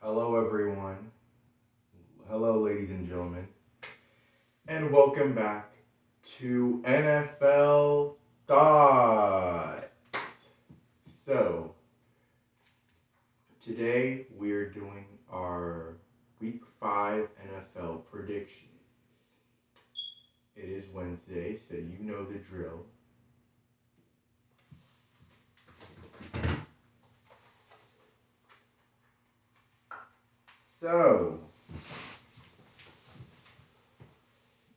Hello, everyone. Hello, ladies and gentlemen. And welcome back to NFL Thoughts. So, today we're doing our Week 5 NFL predictions. It is Wednesday, so you know the drill. So,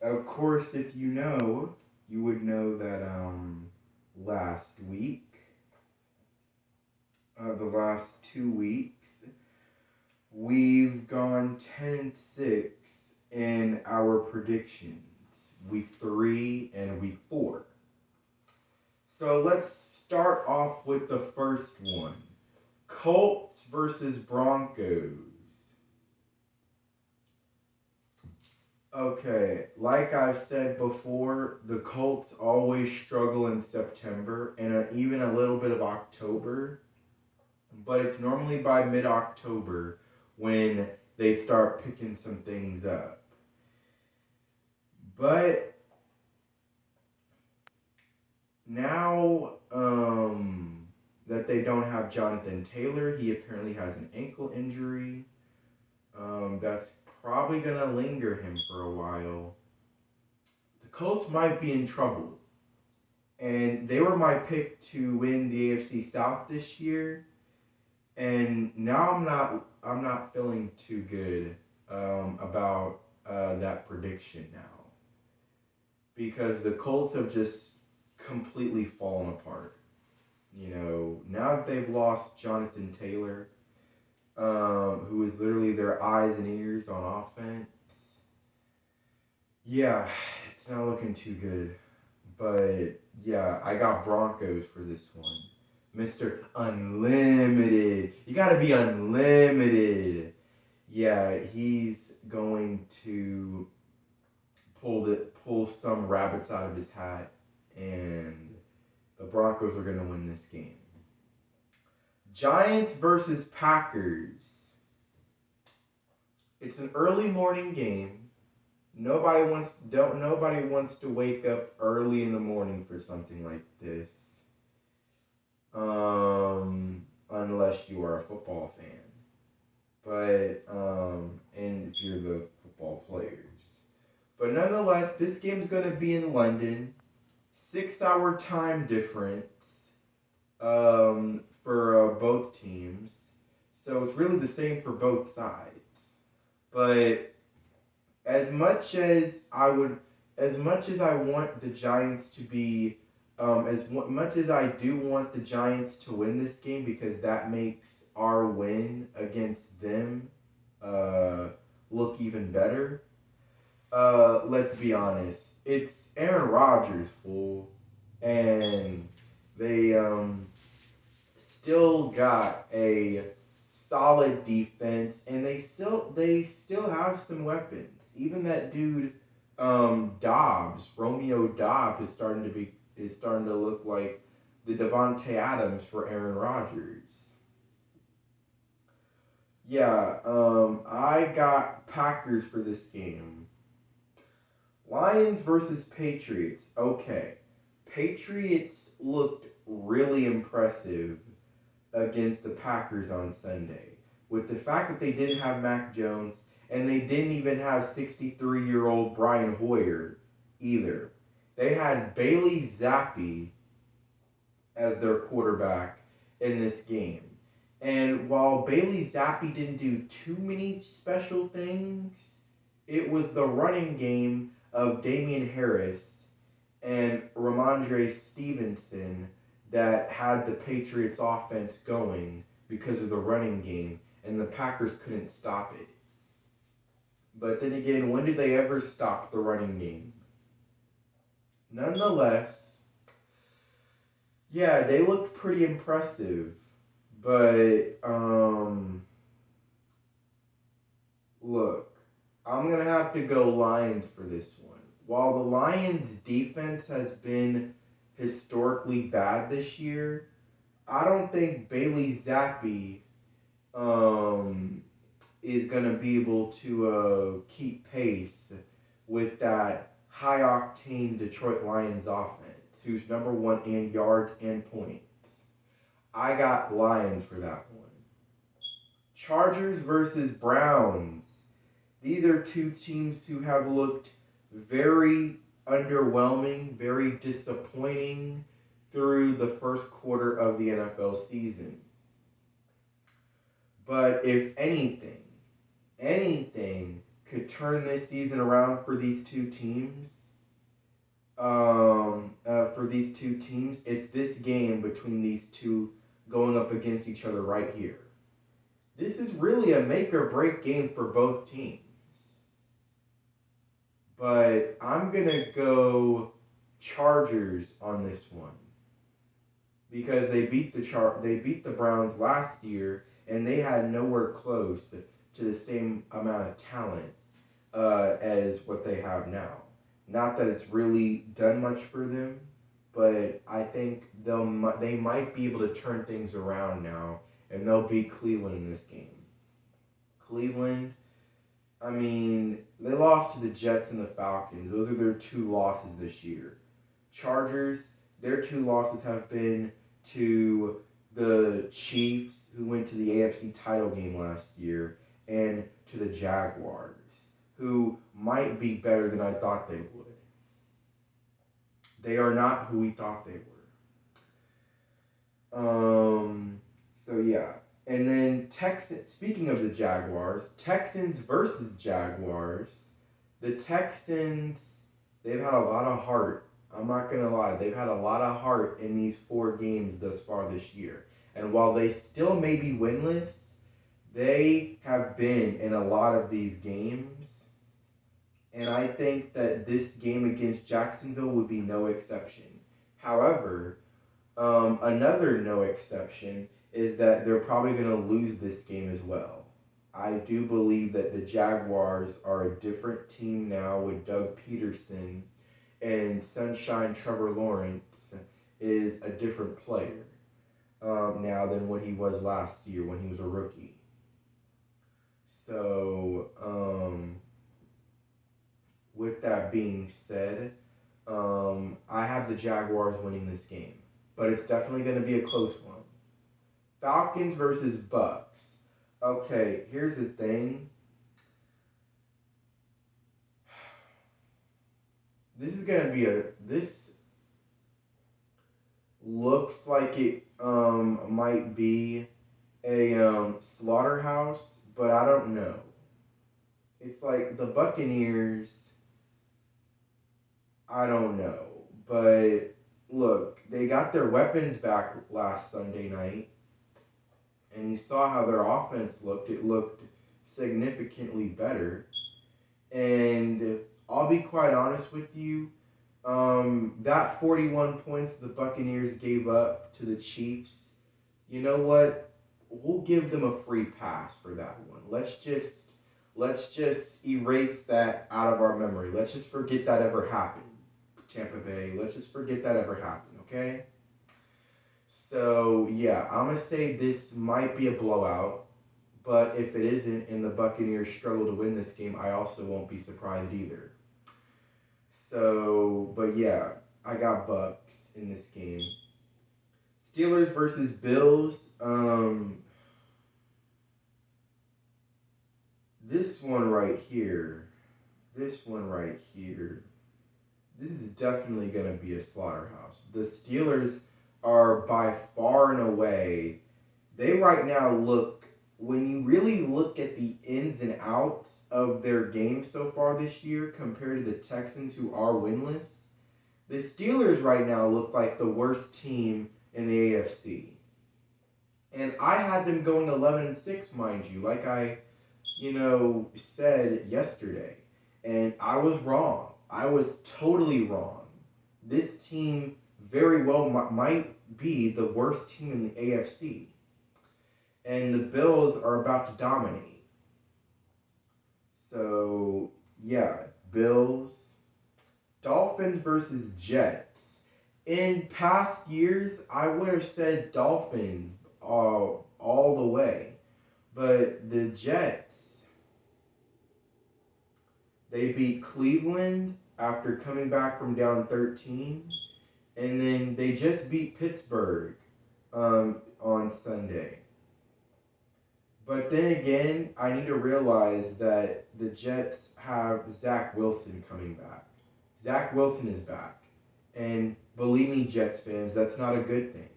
of course, if you know, you would know that last week, the last 2 weeks, we've gone 10-6 in our predictions, week 3 and week 4. So let's start off with the first one, Colts versus Broncos. Okay, like I've said before, the Colts always struggle in September and even a little bit of October, but it's normally by mid-October when they start picking some things up. But now that they don't have Jonathan Taylor, he apparently has an ankle injury. That's probably going to linger him for a while. The Colts might be in trouble. And they were my pick to win the AFC South this year. And now I'm not feeling too good about that prediction now. Because the Colts have just completely fallen apart. Now that they've lost Jonathan Taylor, who is literally their eyes and ears on offense, yeah, it's not looking too good. But yeah, I got Broncos for this one. Mr. Unlimited. You gotta be unlimited. Yeah, he's going to pull some rabbits out of his hat, and the Broncos are gonna win this game. Giants versus Packers. It's an early morning game. Nobody wants to wake up early in the morning for something like this. Unless you are a football fan. But and if you're the football players. But nonetheless, this game's gonna be in London. 6-hour time difference for both teams. So it's really the same for both sides. But as much as I want the Giants to be, much as I do want the Giants to win this game because that makes our win against them look even better. Let's be honest, it's Aaron Rodgers, fool, and they still got a solid defense, and they still have some weapons. Even that dude, Romeo Dobbs, is starting to look like the Devontae Adams for Aaron Rodgers. Yeah, I got Packers for this game. Lions versus Patriots. Okay, Patriots looked really impressive against the Packers on Sunday. With the fact that they didn't have Mac Jones and they didn't even have 63-year-old Brian Hoyer either. They had Bailey Zappi as their quarterback in this game. And while Bailey Zappi didn't do too many special things, it was the running game of Damian Harris and Ramondre Stevenson that had the Patriots offense going because of the running game, and the Packers couldn't stop it. But then again, when did they ever stop the running game? Nonetheless, yeah, they looked pretty impressive. But, look, I'm going to have to go Lions for this one. While the Lions' defense has been historically bad this year, I don't think Bailey Zappi is going to be able to keep pace with that high octane Detroit Lions offense, who's number one in yards and points. I got Lions for that one. Chargers versus Browns. These are two teams who have looked very underwhelming, very disappointing through the first quarter of the NFL season. But if anything could turn this season around for these two teams, it's this game between these two going up against each other right here. This is really a make or break game for both teams. But I'm going to go Chargers on this one. Because they beat the Browns last year, and they had nowhere close to the same amount of talent as what they have now. Not that it's really done much for them, but I think they might be able to turn things around now, and they'll beat Cleveland in this game. Cleveland, I mean, they lost to the Jets and the Falcons. Those are their two losses this year. Chargers, their two losses have been to the Chiefs, who went to the AFC title game last year, and to the Jaguars, who might be better than I thought they would. They are not who we thought they were. So yeah. And then speaking of the Jaguars, Texans versus Jaguars. The Texans, they've had a lot of heart. I'm not going to lie. They've had a lot of heart in these 4 games thus far this year. And while they still may be winless, they have been in a lot of these games. And I think that this game against Jacksonville would be no exception. However, another no exception is that they're probably going to lose this game as well. I do believe that the Jaguars are a different team now with Doug Peterson, and Sunshine Trevor Lawrence is a different player now than what he was last year when he was a rookie. So, with that being said, I have the Jaguars winning this game, but it's definitely going to be a close one. Falcons versus Bucks. Okay, here's the thing. This looks like it might be a slaughterhouse, but I don't know. It's like the Buccaneers, I don't know. But look, they got their weapons back last Sunday night, and you saw how their offense looked. It looked significantly better. And I'll be quite honest with you, that 41 points the Buccaneers gave up to the Chiefs, you know what? We'll give them a free pass for that one. Let's just erase that out of our memory. Let's just forget that ever happened, Tampa Bay. Let's just forget that ever happened, okay? So, yeah, I'm going to say this might be a blowout, but if it isn't and the Buccaneers struggle to win this game, I also won't be surprised either. So, but yeah, I got Bucks in this game. Steelers versus Bills. This one right here. This is definitely going to be a slaughterhouse. The Steelers are by far and away, they right now look, when you really look at the ins and outs of their game so far this year compared to the Texans, who are winless, the Steelers right now look like the worst team in the AFC. And I had them going 11-6, mind you, like I, said yesterday. And I was wrong. I was totally wrong. This team very well might be the worst team in the AFC. And the Bills are about to dominate. So, yeah, Bills. Dolphins versus Jets. In past years, I would have said Dolphins all the way. But the Jets, They beat Cleveland after coming back from down 13. And then they just beat Pittsburgh on Sunday. But then again, I need to realize that the Jets have Zach Wilson coming back. Zach Wilson is back. And believe me, Jets fans, that's not a good thing.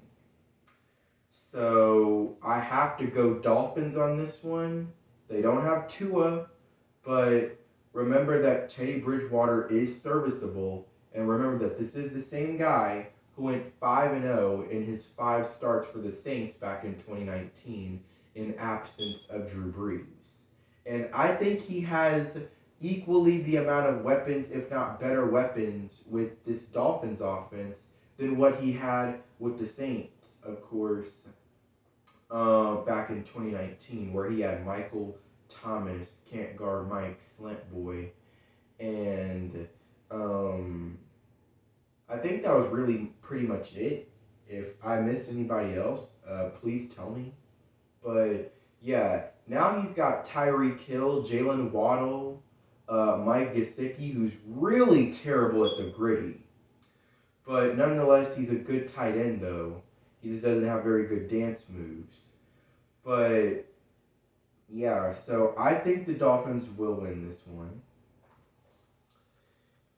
So I have to go Dolphins on this one. They don't have Tua, but remember that Teddy Bridgewater is serviceable. And remember that this is the same guy who went 5-0 in his 5 starts for the Saints back in 2019 in absence of Drew Brees. And I think he has equally the amount of weapons, if not better weapons, with this Dolphins offense than what he had with the Saints, of course, back in 2019, where he had Michael Thomas, can't guard Mike, slant boy, and I think that was really pretty much it. If I missed anybody else, please tell me. But yeah, now he's got Tyreek Hill, Jalen Waddle, Mike Gesicki, who's really terrible at the gritty. But nonetheless, he's a good tight end, though. He just doesn't have very good dance moves. But yeah, so I think the Dolphins will win this one.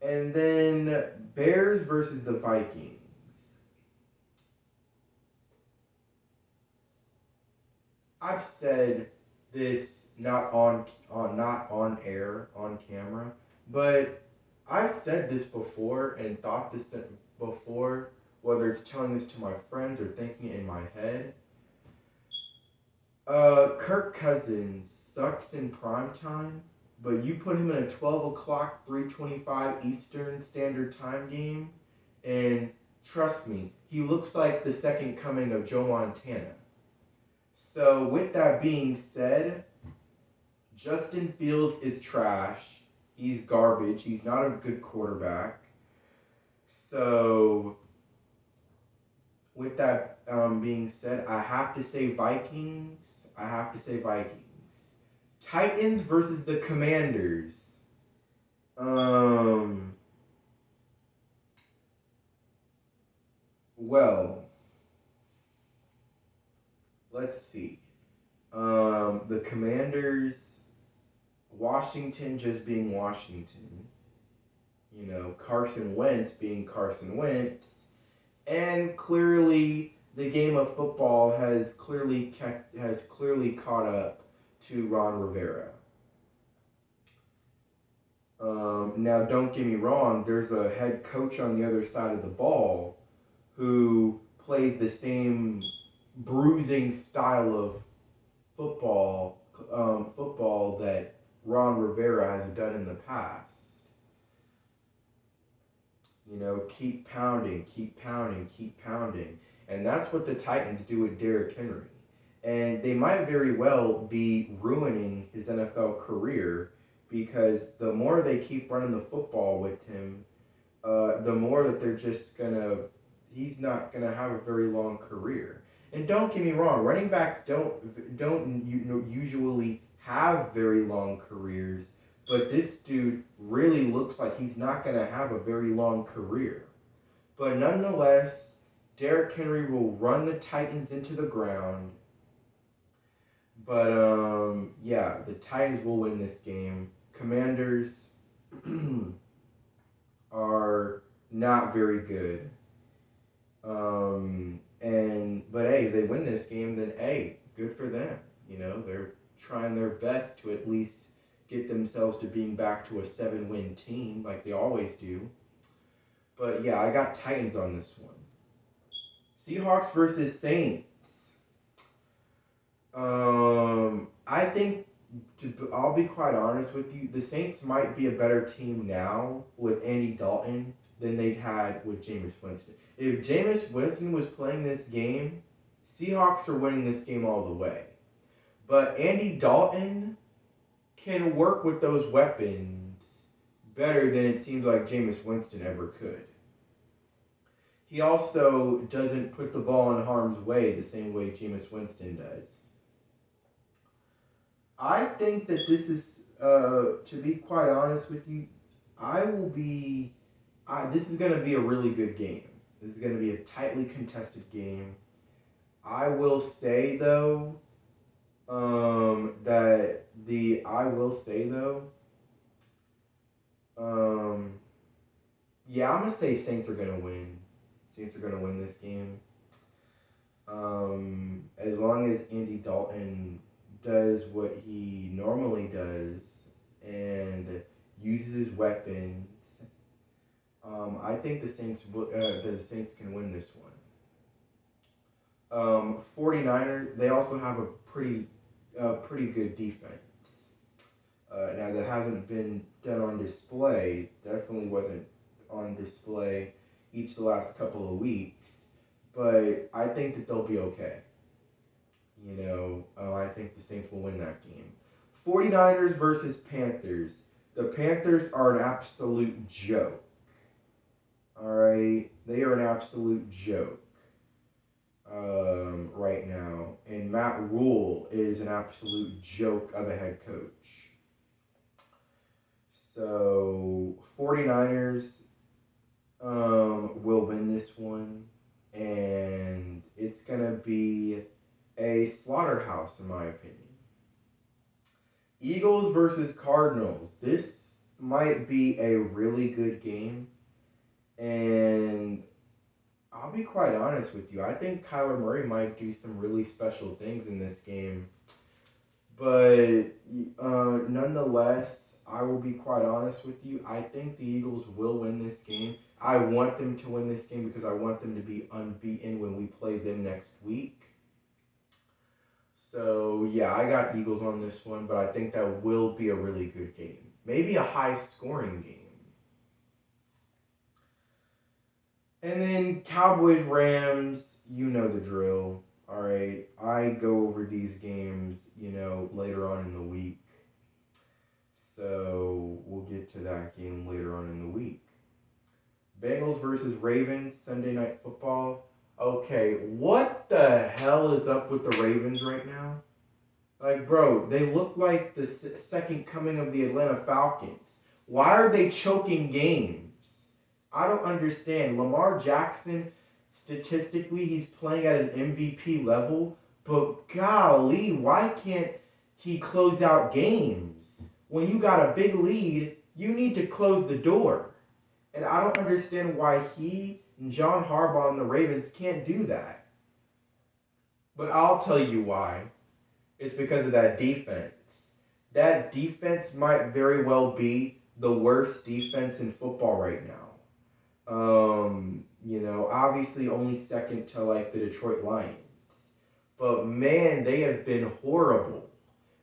And then Bears versus the Vikings. I've said this not on air, on camera, but I've said this before and thought this before, whether it's telling this to my friends or thinking it in my head. Kirk Cousins sucks in prime time, but you put him in a 12 o'clock, 3:25 Eastern Standard Time game, and trust me, he looks like the second coming of Joe Montana. So with that being said, Justin Fields is trash. He's garbage. He's not a good quarterback. So with that being said, I have to say Vikings. Titans versus the Commanders. Well, let's see. The Commanders, Washington just being Washington. You know, Carson Wentz being Carson Wentz. And clearly, the game of football has clearly caught up to Ron Rivera. Now, don't get me wrong. There's a head coach on the other side of the ball who plays the same bruising style of football that Ron Rivera has done in the past. You know, keep pounding. And that's what the Titans do with Derrick Henry. And they might very well be ruining his NFL career because the more they keep running the football with him, the more that he's not gonna have a very long career. And don't get me wrong, running backs don't usually have very long careers, but this dude really looks like he's not going to have a very long career. But nonetheless, Derrick Henry will run the Titans into the ground. But yeah, the Titans will win this game. Commanders are not very good. But hey, if they win this game, then hey, good for them. You know, they're trying their best to at least get themselves to being back to a 7-win team like they always do. But yeah, I got Titans on this one. Seahawks versus Saints. I think, I'll be quite honest with you, the Saints might be a better team now with Andy Dalton than they'd had with Jameis Winston. If Jameis Winston was playing this game, Seahawks are winning this game all the way. But Andy Dalton can work with those weapons better than it seems like Jameis Winston ever could. He also doesn't put the ball in harm's way the same way Jameis Winston does. I think that this is to be quite honest with you, I will be. This is going to be a really good game. This is going to be a tightly contested game. I will say though, that the I will say though, um, yeah, I'm gonna say Saints are gonna win. Saints are gonna win this game. As long as Andy Dalton does what he normally does and uses his weapons, I think the Saints can win this one. 49ers, they also have a pretty good defense. Now that hasn't been done on display. Definitely wasn't on display each the last couple of weeks, but I think that they'll be okay. I think the Saints will win that game. 49ers versus Panthers. The Panthers are an absolute joke. All right, they are an absolute joke right now, and Matt Rule is an absolute joke of a head coach. So 49ers will win this one, and it's gonna be a slaughterhouse in my opinion. Eagles versus Cardinals. This might be a really good game, and I'll be quite honest with you. I think Kyler Murray might do some really special things in this game. But nonetheless, I will be quite honest with you. I think the Eagles will win this game. I want them to win this game because I want them to be unbeaten when we play them next week. So, yeah, I got Eagles on this one, but I think that will be a really good game. Maybe a high-scoring game. And then Cowboys, Rams, you know the drill. All right, I go over these games, later on in the week. So we'll get to that game later on in the week. Bengals versus Ravens, Sunday Night Football. Okay, what the hell is up with the Ravens right now? Like, bro, they look like the second coming of the Atlanta Falcons. Why are they choking games? I don't understand. Lamar Jackson, statistically, he's playing at an MVP level, but golly, why can't he close out games? When you got a big lead, you need to close the door. And I don't understand why he and John Harbaugh and the Ravens can't do that. But I'll tell you why. It's because of that defense. That defense might very well be the worst defense in football right now. Obviously only second to like the Detroit Lions. But man, they have been horrible.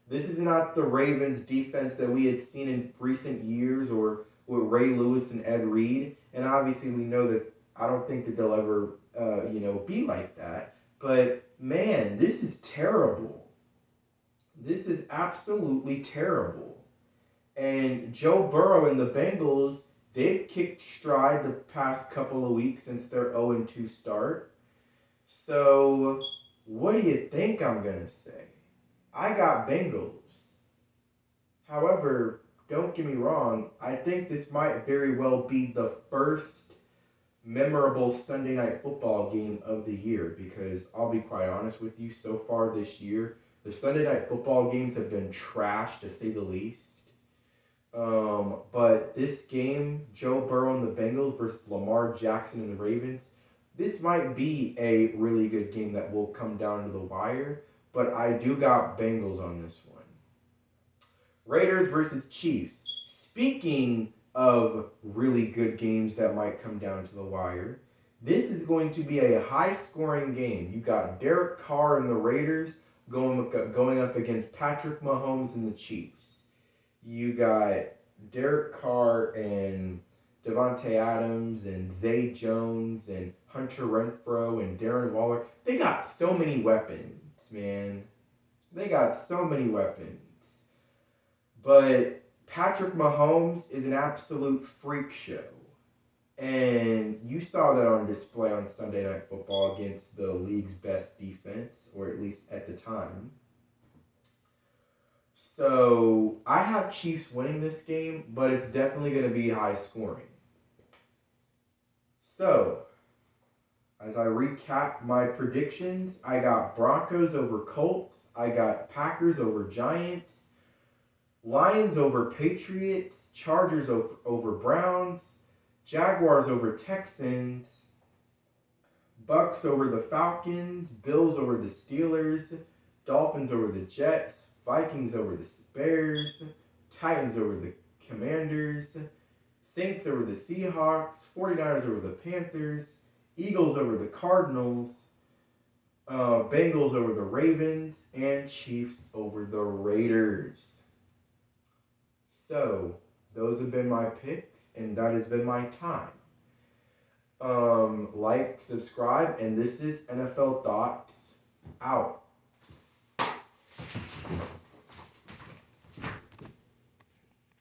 This is not the Ravens defense that we had seen in recent years or with Ray Lewis and Ed Reed. And obviously we know that I don't think that they'll ever, be like that. But man, this is terrible. This is absolutely terrible. And Joe Burrow and the Bengals, they've kicked stride the past couple of weeks since their 0-2 start. So, what do you think I'm going to say? I got Bengals. However, don't get me wrong, I think this might very well be the first memorable Sunday Night Football game of the year because I'll be quite honest with you, so far this year, the Sunday Night Football games have been trash to say the least. But this game, Joe Burrow and the Bengals versus Lamar Jackson and the Ravens, this might be a really good game that will come down to the wire, but I do got Bengals on this one. Raiders versus Chiefs. Speaking of really good games that might come down to the wire, this is going to be a high-scoring game. You got Derek Carr and the Raiders going up against Patrick Mahomes and the Chiefs. You got Derek Carr and Devontae Adams and Zay Jones and Hunter Renfrow and Darren Waller. They got so many weapons, man. They got so many weapons. But Patrick Mahomes is an absolute freak show. And you saw that on display on Sunday Night Football against the league's best defense, or at least at the time. So I have Chiefs winning this game, but it's definitely going to be high scoring. So, as I recap my predictions, I got Broncos over Colts, I got Packers over Giants, Lions over Patriots, Chargers over Browns, Jaguars over Texans, Bucks over the Falcons, Bills over the Steelers, Dolphins over the Jets, Vikings over the Bears, Titans over the Commanders, Saints over the Seahawks, 49ers over the Panthers, Eagles over the Cardinals, Bengals over the Ravens, and Chiefs over the Raiders. So, those have been my picks, and that has been my time. Like, subscribe, and this is NFL Thoughts out.